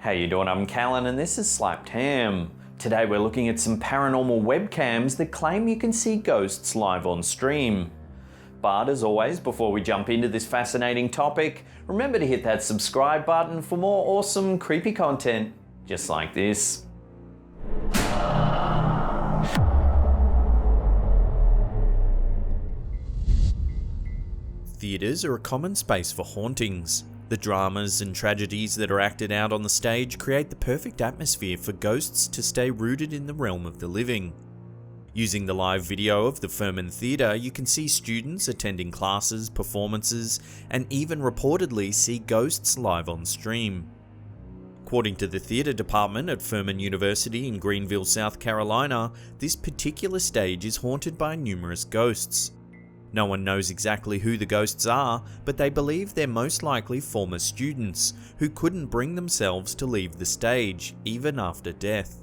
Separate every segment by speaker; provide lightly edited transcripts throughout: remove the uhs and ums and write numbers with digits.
Speaker 1: How you doing? I'm Callan and this is Slapped Ham. Today we're looking at some paranormal webcams that claim you can see ghosts live on stream. But as always, before we jump into this fascinating topic, remember to hit that subscribe button for more awesome creepy content just like this. Theatres are a common space for hauntings. The dramas and tragedies that are acted out on the stage create the perfect atmosphere for ghosts to stay rooted in the realm of the living. Using the live video of the Furman Theatre, you can see students attending classes, performances, and even reportedly see ghosts live on stream. According to the theatre department at Furman University in Greenville, South Carolina, this particular stage is haunted by numerous ghosts. No one knows exactly who the ghosts are, but they believe they're most likely former students who couldn't bring themselves to leave the stage, even after death.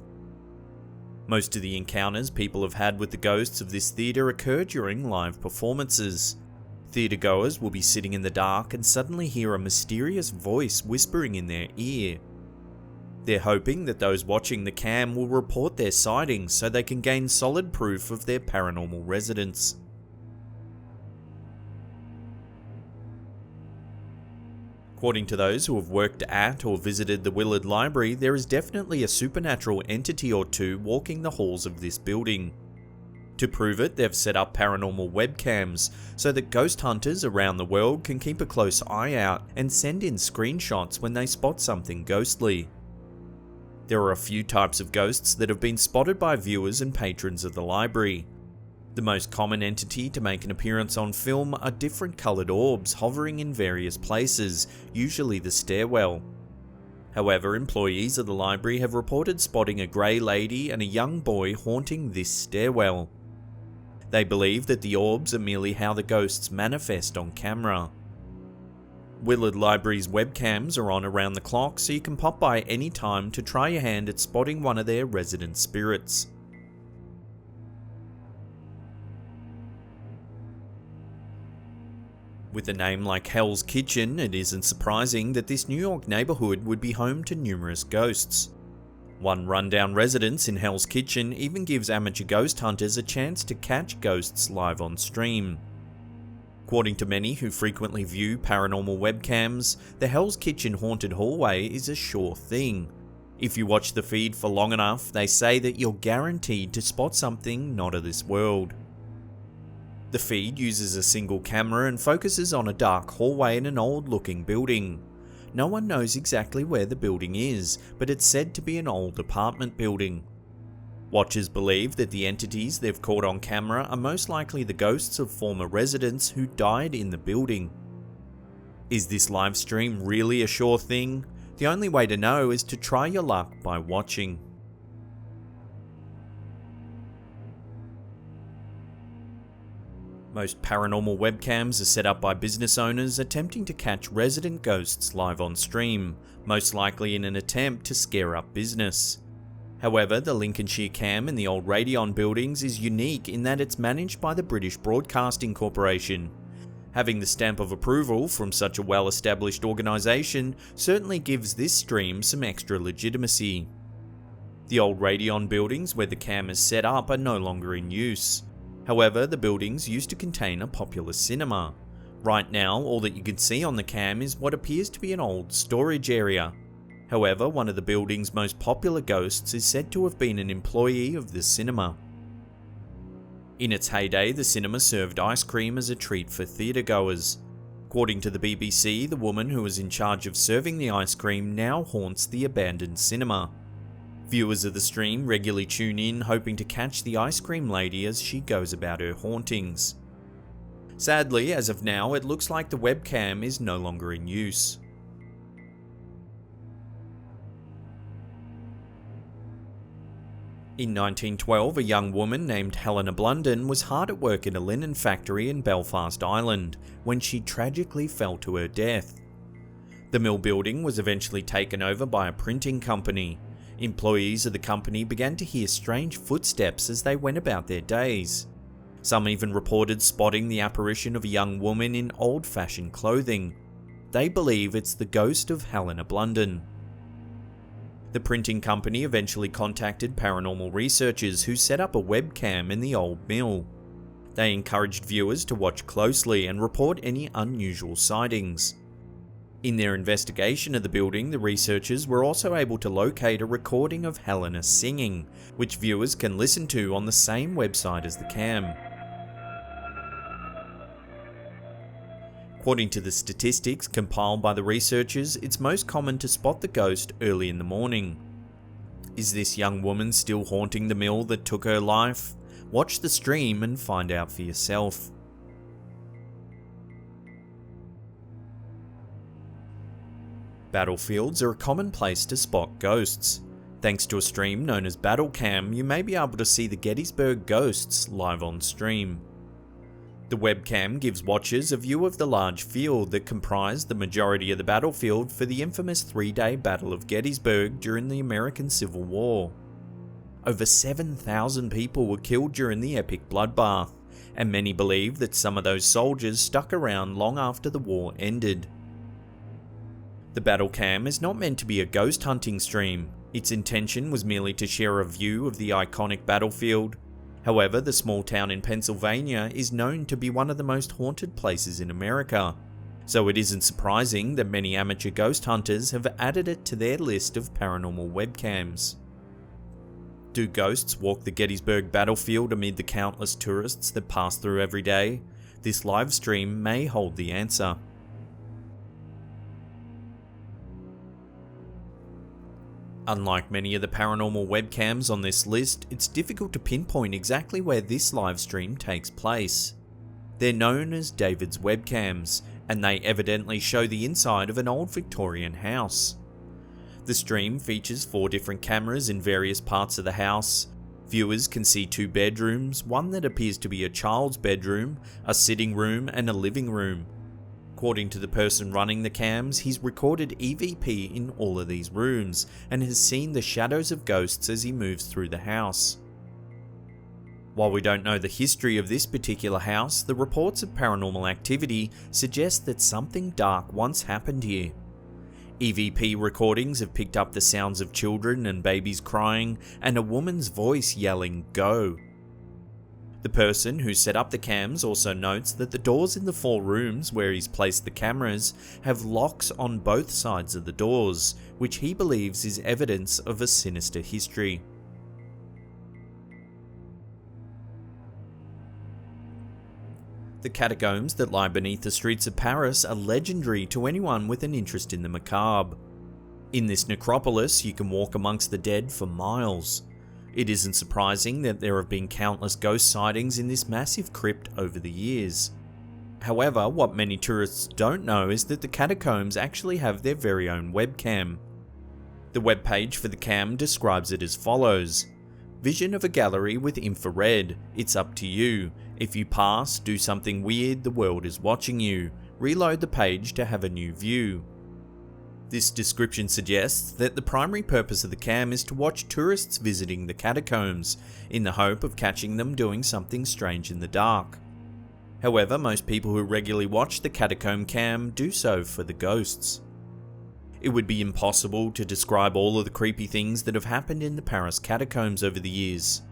Speaker 1: Most of the encounters people have had with the ghosts of this theatre occur during live performances. Theatregoers will be sitting in the dark and suddenly hear a mysterious voice whispering in their ear. They're hoping that those watching the cam will report their sightings so they can gain solid proof of their paranormal residence. According to those who have worked at or visited the Willard Library, there is definitely a supernatural entity or two walking the halls of this building. To prove it, they've set up paranormal webcams so that ghost hunters around the world can keep a close eye out and send in screenshots when they spot something ghostly. There are a few types of ghosts that have been spotted by viewers and patrons of the library. The most common entity to make an appearance on film are different coloured orbs hovering in various places, usually the stairwell. However, employees of the library have reported spotting a grey lady and a young boy haunting this stairwell. They believe that the orbs are merely how the ghosts manifest on camera. Willard Library's webcams are on around the clock, so you can pop by any time to try your hand at spotting one of their resident spirits. With a name like Hell's Kitchen, it isn't surprising that this New York neighbourhood would be home to numerous ghosts. One rundown residence in Hell's Kitchen even gives amateur ghost hunters a chance to catch ghosts live on stream. According to many who frequently view paranormal webcams, the Hell's Kitchen haunted hallway is a sure thing. If you watch the feed for long enough, they say that you're guaranteed to spot something not of this world. The feed uses a single camera and focuses on a dark hallway in an old-looking building. No one knows exactly where the building is, but it's said to be an old apartment building. Watchers believe that the entities they've caught on camera are most likely the ghosts of former residents who died in the building. Is this live stream really a sure thing? The only way to know is to try your luck by watching. Most paranormal webcams are set up by business owners attempting to catch resident ghosts live on stream, most likely in an attempt to scare up business. However, the Lincolnshire Cam in the old Radion buildings is unique in that it's managed by the British Broadcasting Corporation. Having the stamp of approval from such a well-established organisation certainly gives this stream some extra legitimacy. The old Radion buildings where the cam is set up are no longer in use. However, the buildings used to contain a popular cinema. Right now, all that you can see on the cam is what appears to be an old storage area. However, one of the building's most popular ghosts is said to have been an employee of the cinema. In its heyday, the cinema served ice cream as a treat for theatregoers. According to the BBC, the woman who was in charge of serving the ice cream now haunts the abandoned cinema. Viewers of the stream regularly tune in hoping to catch the ice cream lady as she goes about her hauntings. Sadly, as of now, it looks like the webcam is no longer in use. In 1912, a young woman named Helena Blunden was hard at work in a linen factory in Belfast, Ireland, when she tragically fell to her death. The mill building was eventually taken over by a printing company. Employees of the company began to hear strange footsteps as they went about their days. Some even reported spotting the apparition of a young woman in old-fashioned clothing. They believe it's the ghost of Helena Blunden. The printing company eventually contacted paranormal researchers who set up a webcam in the old mill. They encouraged viewers to watch closely and report any unusual sightings. In their investigation of the building, the researchers were also able to locate a recording of Helena singing, which viewers can listen to on the same website as the cam. According to the statistics compiled by the researchers, it's most common to spot the ghost early in the morning. Is this young woman still haunting the mill that took her life? Watch the stream and find out for yourself. Battlefields are a common place to spot ghosts. Thanks to a stream known as Battlecam, you may be able to see the Gettysburg ghosts live on stream. The webcam gives watchers a view of the large field that comprised the majority of the battlefield for the infamous 3-day Battle of Gettysburg during the American Civil War. Over 7,000 people were killed during the epic bloodbath, and many believe that some of those soldiers stuck around long after the war ended. The Battlecam is not meant to be a ghost hunting stream. Its intention was merely to share a view of the iconic battlefield. However, the small town in Pennsylvania is known to be one of the most haunted places in America, so it isn't surprising that many amateur ghost hunters have added it to their list of paranormal webcams. Do ghosts walk the Gettysburg battlefield amid the countless tourists that pass through every day? This live stream may hold the answer. Unlike many of the paranormal webcams on this list, it's difficult to pinpoint exactly where this live stream takes place. They're known as David's webcams, and they evidently show the inside of an old Victorian house. The stream features 4 different cameras in various parts of the house. Viewers can see 2 bedrooms, one that appears to be a child's bedroom, a sitting room, and a living room. According to the person running the cams, he's recorded EVP in all of these rooms and has seen the shadows of ghosts as he moves through the house. While we don't know the history of this particular house, the reports of paranormal activity suggest that something dark once happened here. EVP recordings have picked up the sounds of children and babies crying and a woman's voice yelling, "Go!" The person who set up the cams also notes that the doors in the 4 rooms where he's placed the cameras have locks on both sides of the doors, which he believes is evidence of a sinister history. The catacombs that lie beneath the streets of Paris are legendary to anyone with an interest in the macabre. In this necropolis, you can walk amongst the dead for miles. It isn't surprising that there have been countless ghost sightings in this massive crypt over the years. However, what many tourists don't know is that the catacombs actually have their very own webcam. The webpage for the cam describes it as follows: "Vision of a gallery with infrared. It's up to you. If you pass, do something weird, the world is watching you. Reload the page to have a new view." This description suggests that the primary purpose of the cam is to watch tourists visiting the catacombs, in the hope of catching them doing something strange in the dark. However, most people who regularly watch the catacomb cam do so for the ghosts. It would be impossible to describe all of the creepy things that have happened in the Paris catacombs over the years.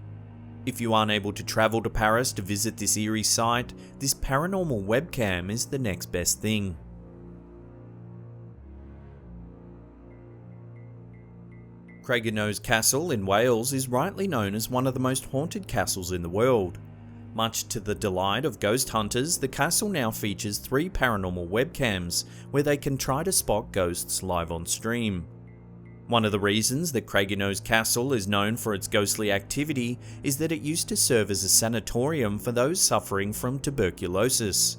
Speaker 1: If you aren't able to travel to Paris to visit this eerie site, this paranormal webcam is the next best thing. Craigienos Castle in Wales is rightly known as one of the most haunted castles in the world. Much to the delight of ghost hunters, the castle now features 3 paranormal webcams where they can try to spot ghosts live on stream. One of the reasons that Craigienos Castle is known for its ghostly activity is that it used to serve as a sanatorium for those suffering from tuberculosis.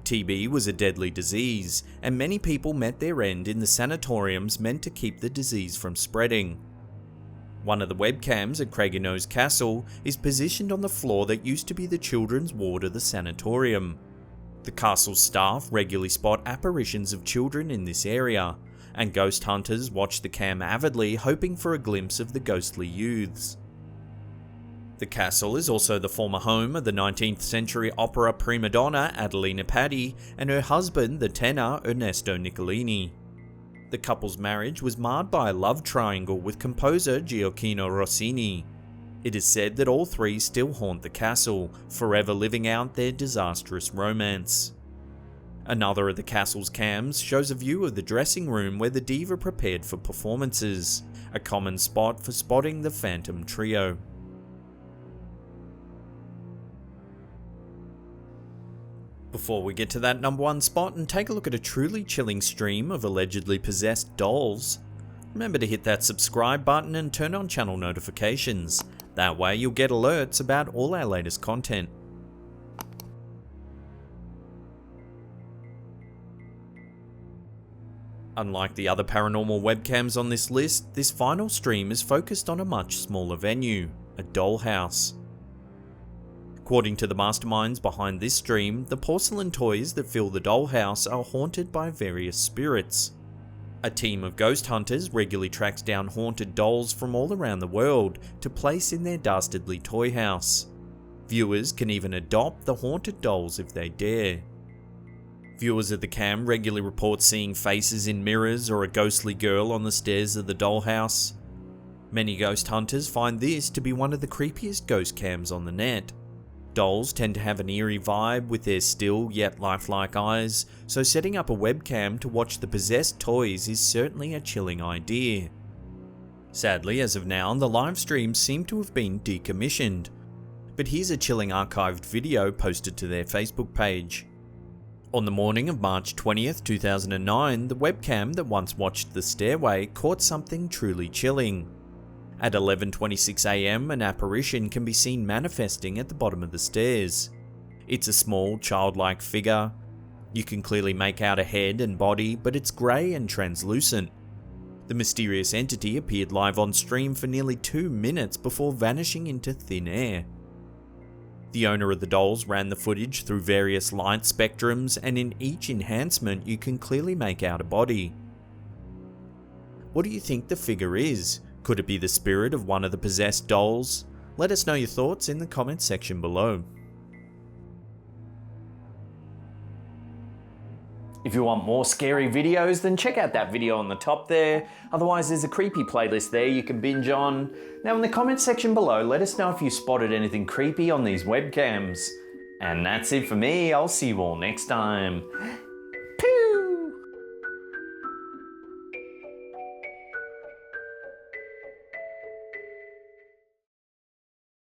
Speaker 1: TB was a deadly disease, and many people met their end in the sanatoriums meant to keep the disease from spreading. One of the webcams at Craigienos Castle is positioned on the floor that used to be the children's ward of the sanatorium. The castle's staff regularly spot apparitions of children in this area, and ghost hunters watch the cam avidly, hoping for a glimpse of the ghostly youths. The castle is also the former home of the 19th century opera prima donna Adelina Patti and her husband, the tenor Ernesto Niccolini. The couple's marriage was marred by a love triangle with composer Gioacchino Rossini. It is said that all three still haunt the castle, forever living out their disastrous romance. Another of the castle's cams shows a view of the dressing room where the diva prepared for performances, a common spot for spotting the Phantom Trio. Before we get to that number one spot and take a look at a truly chilling stream of allegedly possessed dolls, remember to hit that subscribe button and turn on channel notifications. That way you'll get alerts about all our latest content. Unlike the other paranormal webcams on this list, this final stream is focused on a much smaller venue, a dollhouse. According to the masterminds behind this stream, the porcelain toys that fill the dollhouse are haunted by various spirits. A team of ghost hunters regularly tracks down haunted dolls from all around the world to place in their dastardly toy house. Viewers can even adopt the haunted dolls if they dare. Viewers of the cam regularly report seeing faces in mirrors or a ghostly girl on the stairs of the dollhouse. Many ghost hunters find this to be one of the creepiest ghost cams on the net. Dolls tend to have an eerie vibe with their still yet lifelike eyes, so setting up a webcam to watch the possessed toys is certainly a chilling idea. Sadly, as of now, the live streams seem to have been decommissioned, but here's a chilling archived video posted to their Facebook page. On the morning of March 20th, 2009, the webcam that once watched the stairway caught something truly chilling. At 11:26 AM, an apparition can be seen manifesting at the bottom of the stairs. It's a small, childlike figure. You can clearly make out a head and body, but it's grey and translucent. The mysterious entity appeared live on stream for nearly 2 minutes before vanishing into thin air. The owner of the dolls ran the footage through various light spectrums, and in each enhancement you can clearly make out a body. What do you think the figure is? Could it be the spirit of one of the possessed dolls? Let us know your thoughts in the comments section below. If you want more scary videos, then check out that video on the top there. Otherwise, there's a creepy playlist there you can binge on. Now in the comments section below, let us know if you spotted anything creepy on these webcams. And that's it for me. I'll see you all next time.